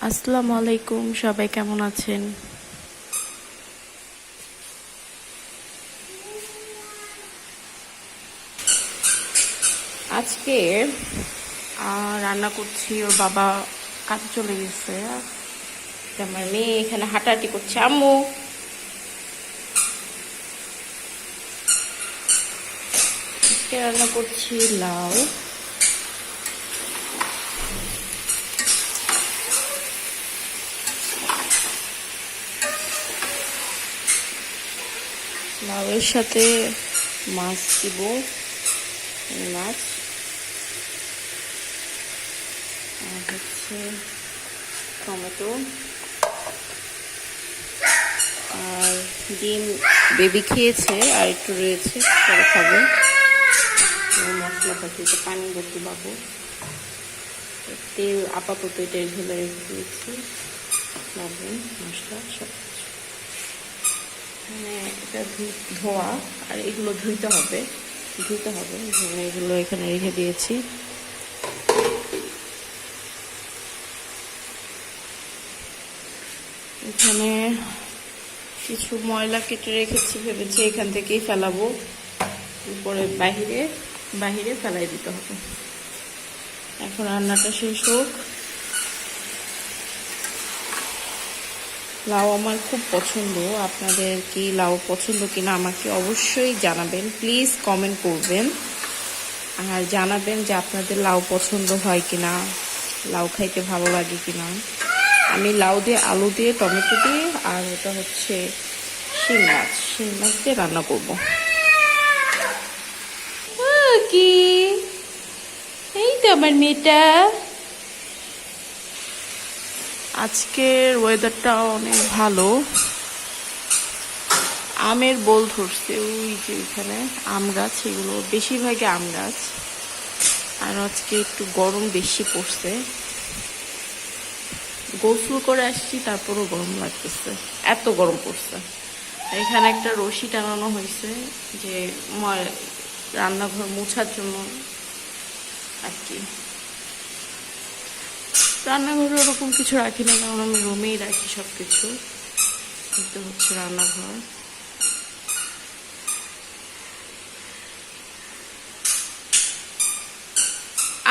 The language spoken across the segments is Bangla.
আসসালামু আলাইকুম, সবাই কেমন আছেন? আজকে রান্না করছি। ওর বাবা কাজে চলে গেছে। আমার মেয়ে এখানে হাঁটাহাঁটি করছে। আম্মু, আজকে রান্না করছি লাউ। লাউয়ের সাথে মাছ দিব, মাছ আর হচ্ছে টমেটো আর ডিম। বেবি খেয়েছে আর একটু রয়েছে, পরে খাবে। মশলা পাঠিয়েছে, পানি ভর্তি বাবু। তেল আপাতত এটাই ঢেলে রেখে দিয়েছি, লবণ মশলা সব কিছু। মানে এটা ধোয়া আর এগুলো ধুতে হবে। এগুলো এখানে রেখে দিয়েছি। এখানে কিছু ময়লা কেটে রেখেছি, ভেবেছি এখান থেকেই ফেলাবো, উপরে বাহিরে ফেলাই দিতে হবে। এখন রান্নাটা শেষ হোক। লাউ আমার খুব পছন্দ। আপনাদের কি লাউ পছন্দ কিনা আমাকে অবশ্যই জানাবেন, প্লিজ কমেন্ট করবেন। আর জানাবেন যে আপনাদের লাউ পছন্দ হয় কিনা, লাউ খাইতে ভালো লাগে কিনা। আমি লাউ দিয়ে, আলু দিয়ে, টমেটো দিয়ে আর ওটা হচ্ছে শিং মাছ দিয়ে রান্না করব। কি এই তো আমার মেয়েটা। আজকের ওয়েদারটা অনেক ভালো। আমের বোল ধরছে ওই যে ওইখানে আম গাছ, এগুলো বেশিরভাগই আম গাছ। আর আজকে একটু গরম বেশি পড়ছে। গোসল করে আসছি, তারপরও গরম লাগতেছে, এত গরম পড়ছে। এখানে একটা রশি টানানো হয়েছে যে রান্নাঘর মোছার জন্য আর কি। রান্নাঘরে ওরকম কিছু রাখি না, কারণ আমি রুমেই রাখি সব কিছু। এটা হচ্ছে রান্নাঘর।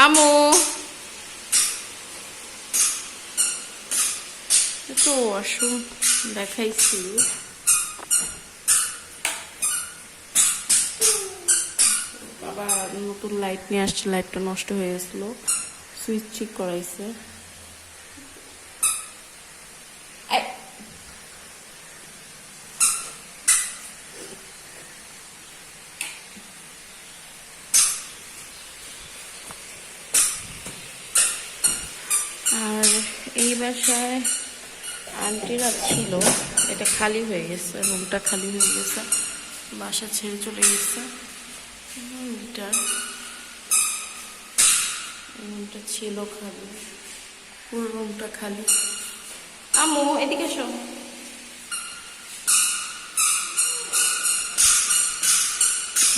আমু তো আসুন, দেখাইছি। বাবা নতুন লাইট নিয়ে আসছে, লাইটটা নষ্ট হয়ে গেছিল, সুইচ ঠিক করাইছে। আর এই বাসায় আন্টিরা ছিল, এটা খালি হয়ে গেছে, রুমটা খালি হয়ে গেছে, বাসা ছেড়ে চলে গেছে। রুমটা ছিল খালি, পুরো রুমটা খালি। আম্মু এদিকে এসো।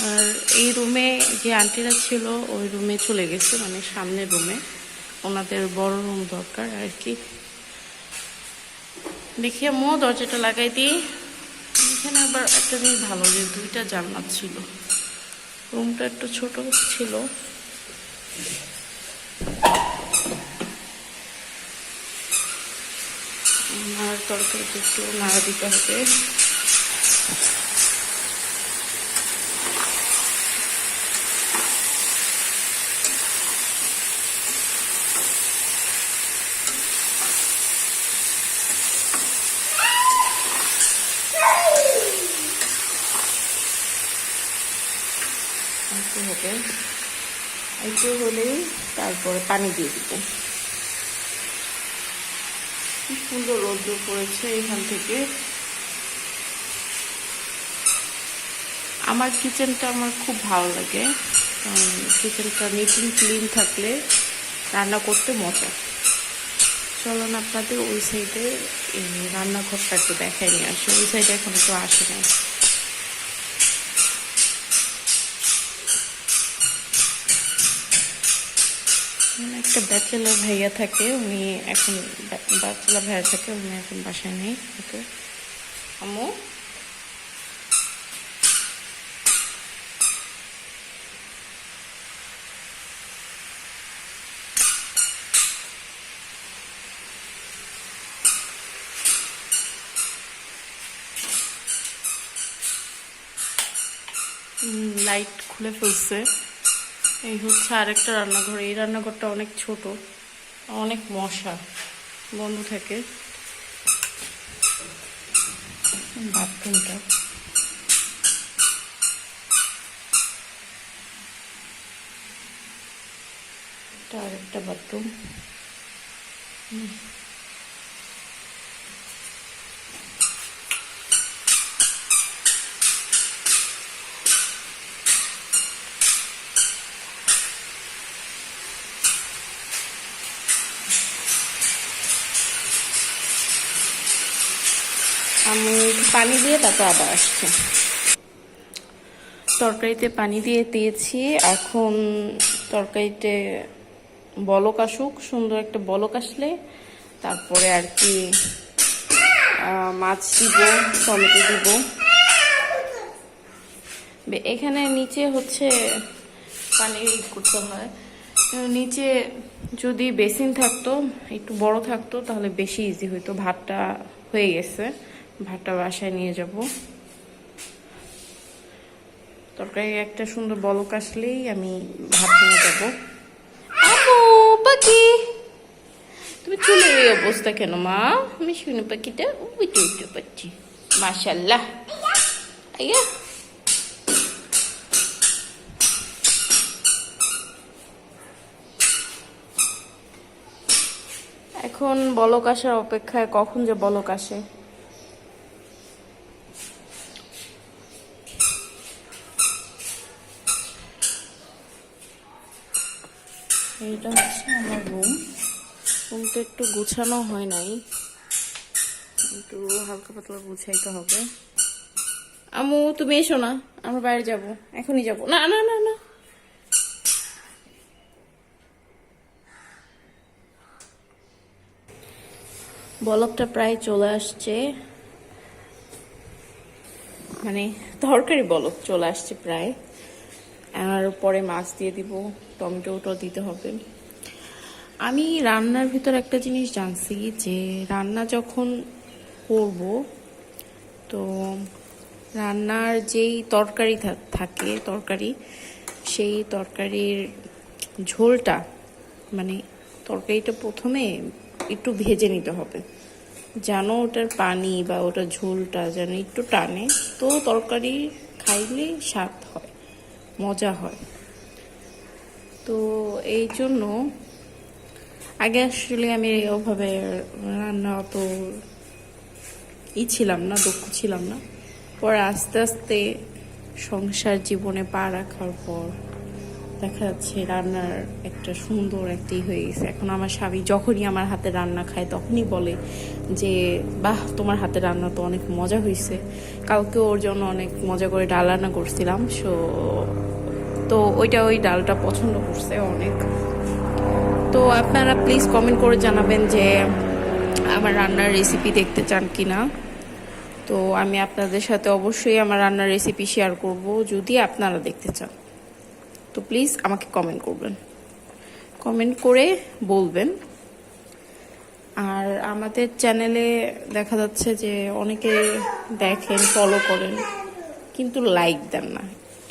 আর এই রুমে যে আন্টিরা ছিল ওই রুমে চলে গেছে, মানে সামনের রুমে। ওনাদের বড় রুম দরকার আর কি। দেখি আম্মু দরজাটা লাগাই দিই। এখানে আবার একটা জিনিস ভালো, যে দুইটা জানলা ছিল, রুমটা একটু ছোট ছিল। আর তরকারিটা একটু নাড়া দিতে হবে। হবে একটু হলেই তারপরে পানি দিয়ে দিব। কি সুন্দর রোদ্র পড়েছে এখান থেকে। আমার কিচেনটা আমার খুব ভালো লাগে, কিচেনটা নিট অ্যান্ড ক্লিন থাকলে রান্না করতে মজা। চলুন আপনাদের ওই সাইডে রান্নাঘরটা একটু দেখাই নিয়ে আসে। ওই সাইডে এখন একটু আসে না। একটা ব্যাচেলর ভাইয়া থাকে, উনি এখন বাচ্চারা ভাইয়া থাকে, উনি এখন বাসায় নেই। ওকে আম্মু, লাইট খুলে ফেলছে। এই হচ্ছে আরেকটা রান্নাঘর। এই রান্নাঘরটা অনেক ছোট, অনেক মশা বন্ধ থাকে। বাথরুমটা আরেকটা বাথরুম। আমি পানি দিয়ে তারপর আবার আসছি। তরকারিতে পানি দিয়ে দিয়েছি। এখন তরকারিতে বলক আসুক, সুন্দর একটা বলক আসলে তারপরে আর কি মাছ দিব, টমেটো দিব। এখানে নিচে হচ্ছে পানি করতে হয়। নিচে যদি বেসিন থাকতো, একটু বড় থাকতো, তাহলে বেশি ইজি হইতো। ভাতটা হয়ে গেছে, ভাতটা বাসায় নিয়ে যাব। তরকারি একটা সুন্দর বলক আসলেই আমি ভাত নিয়ে যাব। আপু পাখি, তুমি চলে এই অবস্থা কেন মা? আমি শুনে পাখিটা উঠে উঠতে পারছি। মাশাল্লাহ। আইয়া এখন বলক আসার অপেক্ষায়, কখন যে বলক আসে। এইটা হচ্ছে আমার রুম। রুমটা একটু গুছানো হয় নাই, একটু হালকা পাতলা গুছাইতে হবে। আম্মু তুমি এসো না, আমরা বাইরে যাব, এখনই যাব। না না না না, বলকটা প্রায় চলে আসছে, মানে তরকারি বলক চলে আসছে প্রায়। আর পরে মাছ দিয়ে দিব, টমেটোটাও দিতে হবে। আমি রান্নার ভিতর একটা জিনিস জানছি, যে রান্না যখন করব, তো রান্নার যেই তরকারি থাকে, সেই তরকারির ঝোলটা, মানে তরকারিটা প্রথমে একটু ভেজে নিতে হবে, যেন ওটার পানি বা ওটার ঝোলটা যেন একটু টানে, তো তরকারি খাইলে স্বাদ হয়, মজা হয়। তো এই জন্য আগে আসলে আমি ওভাবে রান্না অত ছিলাম না, দক্ষ ছিলাম না। পরে আস্তে আস্তে সংসার জীবনে পা রাখার পর দেখা যাচ্ছে রান্নার একটা সুন্দর একটাই হয়ে গেছে। এখন আমার স্বামী যখনই আমার হাতে রান্না খায়, তখনই বলে যে বাহ, তোমার হাতে রান্না তো অনেক মজা হয়েছে। কালকে ওর জন্য অনেক মজা করে ডাল রান্না করছিলাম, তো ওই ডালটা পছন্দ করছে অনেক। তো আপনারা প্লিজ কমেন্ট করে জানাবেন যে আমার রান্নার রেসিপি দেখতে চান কিনা। তো আমি আপনাদের সাথে অবশ্যই আমার রান্নার রেসিপি শেয়ার করব, যদি আপনারা দেখতে চান। তো প্লিজ আমাকে কমেন্ট করবেন, কমেন্ট করে বলবেন। আর আমাদের চ্যানেলে দেখা যাচ্ছে যে অনেকে দেখেন, ফলো করেন, কিন্তু লাইক দেন না।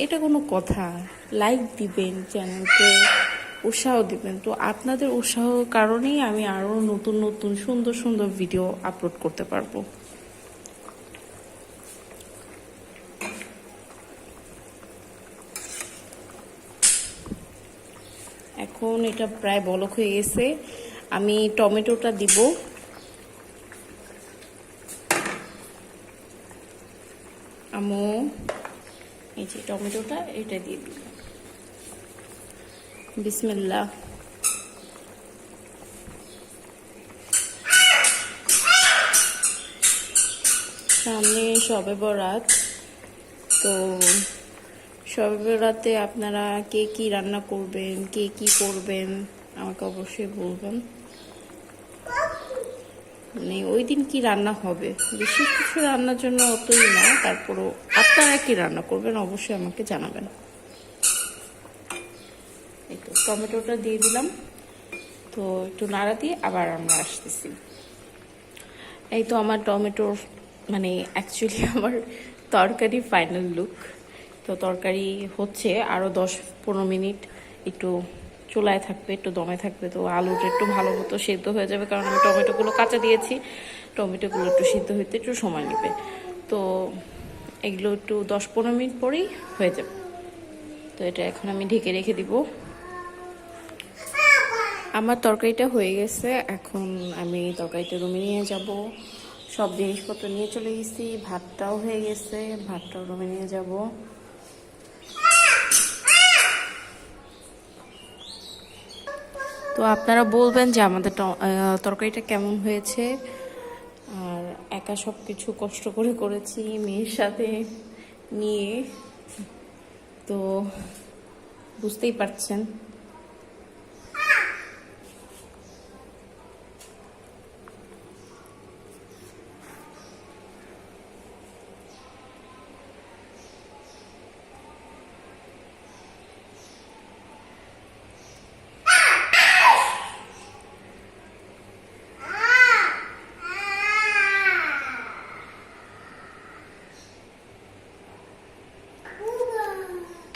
এটা কোনো কথা? লাইক দিবেন, চ্যানেলকে উৎসাহ দিবেন। তো আপনাদের উৎসাহের কারণেই আমি আরও নতুন নতুন সুন্দর সুন্দর ভিডিও আপলোড করতে পারবো। এখন এটা প্রায় বলক হয়ে গেছে, আমি টমেটোটা দিব। আম্মু এই যে টমেটোটা, এটা দিয়ে দিব। বিসমিল্লাহ। সামনে শবে বরাত, তো শবে বরাতে আপনারা কে কি রান্না করবেন, কে কি করবেন, আমাকে অবশ্যই বলবেন। মানে ওই দিন কি রান্না হবে, বিশেষ কিছু রান্নার জন্য অতই না, তারপরও আপনারা কি রান্না করবেন অবশ্যই আমাকে জানাবেন। এই তো টমেটোটা দিয়ে দিলাম, তো একটু নাড়া দিয়ে আবার আমরা আসতেছি। এই তো আমার টমেটোর মানে অ্যাকচুয়ালি আমার তরকারি ফাইনাল লুক। তো তরকারি হচ্ছে আরও 10-15 মিনিট একটু চুলায় থাকবে, একটু দমে থাকবে, তো আলুটা একটু ভালো মতো সেদ্ধ হয়ে যাবে, কারণ আমি টমেটোগুলো কাঁচা দিয়েছি। টমেটোগুলো একটু সিদ্ধ হইতে একটু সময় নেবে, তো এগুলো একটু 10-15 মিনিট পরেই হয়ে যাবে। তো এটা এখন আমি ঢেকে রেখে দিব। আমার তরকারিটা হয়ে গেছে, এখন আমি তরকারিটা রুমে নিয়ে যাব। সব জিনিসপত্র নিয়ে চলে গেছি, ভাতটাও হয়ে গেছে, ভাতটাও রুমে নিয়ে যাব। তো আপনারা বলবেন যে আমাদের তরকারিটা কেমন হয়েছে। আর একা সব কিছু কষ্ট করে করেছি মেয়ের সাথে নিয়ে, তো বুঝতেই পারছেন।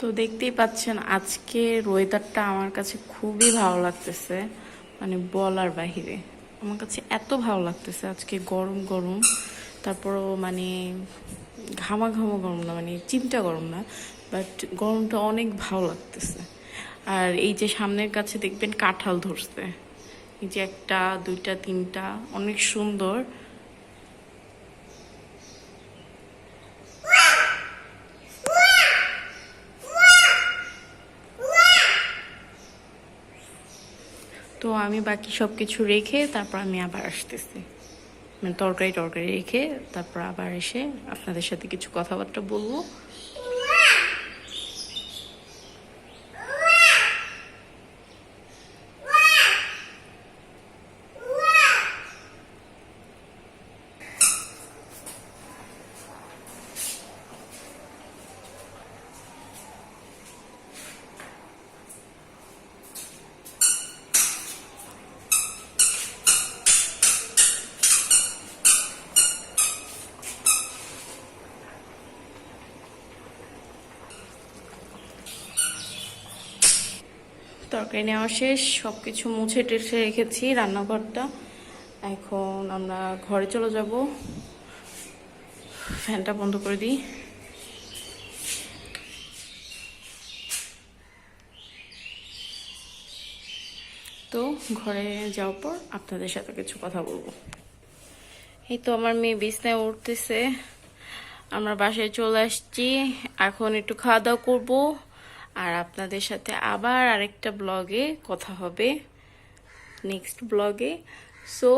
তো দেখতেই পাচ্ছেন আজকের ওয়েদারটা আমার কাছে খুবই ভালো লাগতেছে, মানে বলার বাহিরে। আমার কাছে এত ভালো লাগতেছে আজকে, গরম গরম, তারপরও মানে ঘামা গরম না, মানে চিন্তা গরম না, বাট গরমটা অনেক ভালো লাগতেছে। আর এই যে সামনের কাছে দেখবেন কাঁঠাল ধরছে, এই যে 1, 2, 3টা অনেক সুন্দর। তো আমি বাকি সব কিছু রেখে তারপর আমি আবার আসতেছি, মানে তরকারি রেখে তারপর আবার এসে আপনাদের সাথে কিছু কথাবার্তা বলবো। তরকারি নেওয়া শেষ, সবকিছু মুছে টেছে রেখেছি রান্নাঘরটা। এখন আমরা ঘরে চলে যাব, ফ্যানটা বন্ধ করে দিই। তো ঘরে যাওয়ার পর আপনাদের সাথে কিছু কথা বলবো। এই তো আমার মেয়ে বিছনায় উঠতেছে, আমরা বাসায় চলে আসছি, এখন একটু খাওয়া দাওয়া করবো, আর আপনাদের সাথে আবার আরেকটা ব্লগে কথা হবে, নেক্সট ব্লগে। সো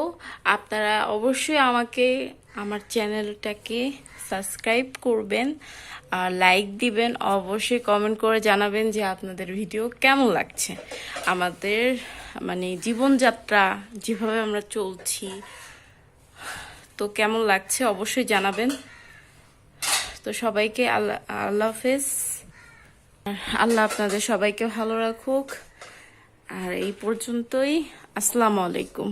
আপনারা অবশ্যই আমাকে আমার চ্যানেলটাকে সাবস্ক্রাইব করবেন আর লাইক দিবেন, অবশ্যই কমেন্ট করে জানাবেন যে আপনাদের ভিডিও কেমন লাগছে, আমাদের মানে জীবনযাত্রা যেভাবে আমরা চলছি, তো কেমন লাগছে অবশ্যই জানাবেন। তো সবাইকে আল্লাহ হাফেজ, আল্লাহ আপনাদের সবাইকে ভালো রাখুক। আর এই পর্যন্তই, আসসালামু আলাইকুম।